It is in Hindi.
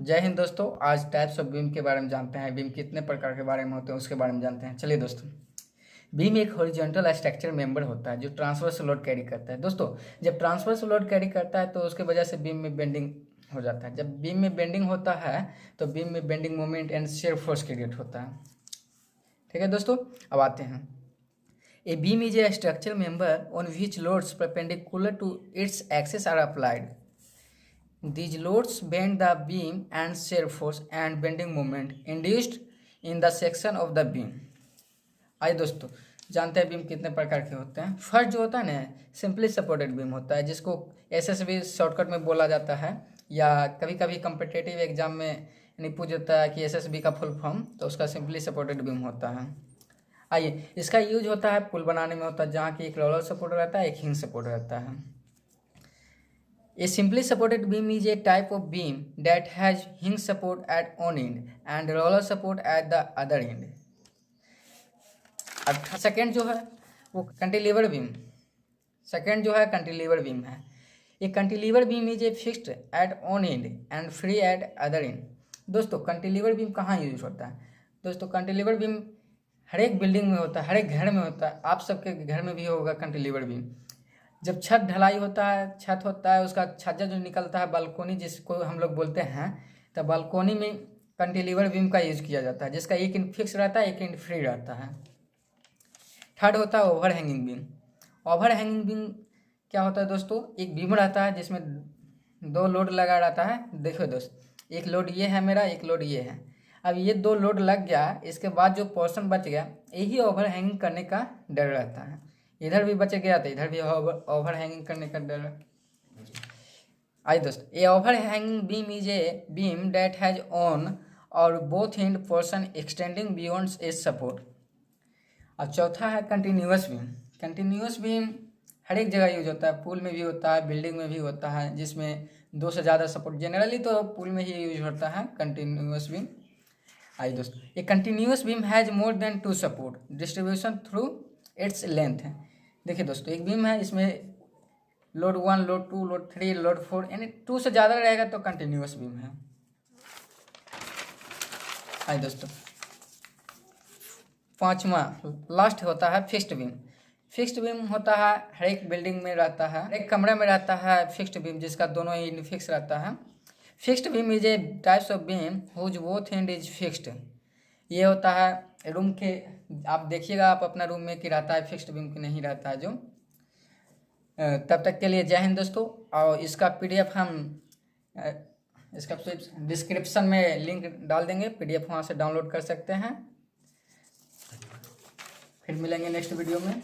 जय हिंद दोस्तों। आज टाइप्स ऑफ बीम के बारे में जानते हैं। बीम कितने प्रकार के बारे में होते हैं उसके बारे में जानते हैं। चलिए दोस्तों, बीम एक हॉरिजॉन्टल स्ट्रक्चर मेंबर होता है जो ट्रांसवर्स लोड कैरी करता है। दोस्तों, जब ट्रांसवर्स लोड कैरी करता है तो उसके वजह से बीम में बेंडिंग हो जाता है। जब बीम में बेंडिंग होता है तो बीम में bending moment and shear force create होता है। ठीक है दोस्तों, अब आते हैं। A beam is a structural member on which loads perpendicular to its axis are applied. These loads bend the beam and shear force and bending moment induced in the section of the beam. आइए दोस्तों, जानते हैं बीम कितने प्रकार के होते हैं। फर्स्ट जो होता है ना, सिंपली सपोर्टेड बीम होता है, जिसको एसएसबी शॉर्टकट में बोला जाता है, या कभी कभी कम्पिटेटिव एग्जाम में यानी पूछ जाता है कि एसएसबी का फुल फॉर्म, तो उसका सिंपली सपोर्टेड बीम होता है। आइए, इसका यूज होता है पुल बनाने में होता है, जहाँ की एक रोलर सपोर्ट रहता है, एक हिंज सपोर्ट रहता है। A simply supported beam is a type of beam that has hinge support at one end and roller support at the other end. अब सेकेंड जो है वो कैंटिलीवर बीम। सेकेंड जो है कैंटिलीवर बीम है। ये cantilever beam is a fixed at one and and free at other and. दोस्तों, कैंटिलीवर बीम कहाँ यूज होता है? दोस्तों, कैंटिलीवर बीम हर एक बिल्डिंग में होता है, हर एक घर में होता है। आप सबके घर में भी होगा कैंटिलीवर बीम। जब छत ढलाई होता है, छत होता है, उसका छज्जा जो निकलता है, बालकोनी जिसको हम लोग बोलते हैं, तो बालकोनी में कैंटिलीवर बीम का यूज किया जाता है, जिसका एक एंड फिक्स रहता है, एक एंड फ्री रहता है। थर्ड होता है over hanging beam. Over hanging beam क्या होता है दोस्तों? एक बीम रहता है जिसमें दो लोड लगा रहता है। देखो दोस्त, एक लोड ये है मेरा, एक लोड ये है। अब ये दो लोड लग गया, इसके बाद जो पोर्शन बच गया, यही ओवर हैंगिंग करने का डर रहता है। इधर भी बच गया तो इधर भी ओवर हैंगिंग करने का डर है। आइए दोस्त, a over hanging beam is a beam that has one or both end portion extending beyond its support. अब चौथा है कंटिन्यूअस बीम। कंटिन्यूअस बीम हर एक जगह यूज होता है, पुल में भी होता है, बिल्डिंग में भी होता है, जिसमें दो से ज़्यादा सपोर्ट। जनरली तो पुल में ही यूज होता है कंटिन्यूअस बीम। आइए दोस्त, a continuous beam has more than two support distribution through its length है। देखिए दोस्तों, एक बीम है, इसमें लोड 1, लोड 2, लोड 3, लोड 4, यानी 2 से ज़्यादा रहेगा तो कंटिन्यूअस बीम है। आइए दोस्तों, पांचवा लास्ट होता है फिक्स्ड बीम। फिक्स्ड बीम होता है हर एक बिल्डिंग में रहता है, एक कमरे में रहता है फिक्स्ड बीम, जिसका दोनों एंड फिक्स रहता है। Fixed beam is a types of beam whose both end is fixed. ये होता है रूम के, आप देखिएगा आप अपना रूम में कि रहता है फिक्स्ड बीम की नहीं रहता है जो। तब तक के लिए जय हिंद दोस्तों। और इसका पीडीएफ हम इसका डिस्क्रिप्शन में लिंक डाल देंगे, पीडीएफ वहाँ से डाउनलोड कर सकते हैं। फिर मिलेंगे नेक्स्ट वीडियो में।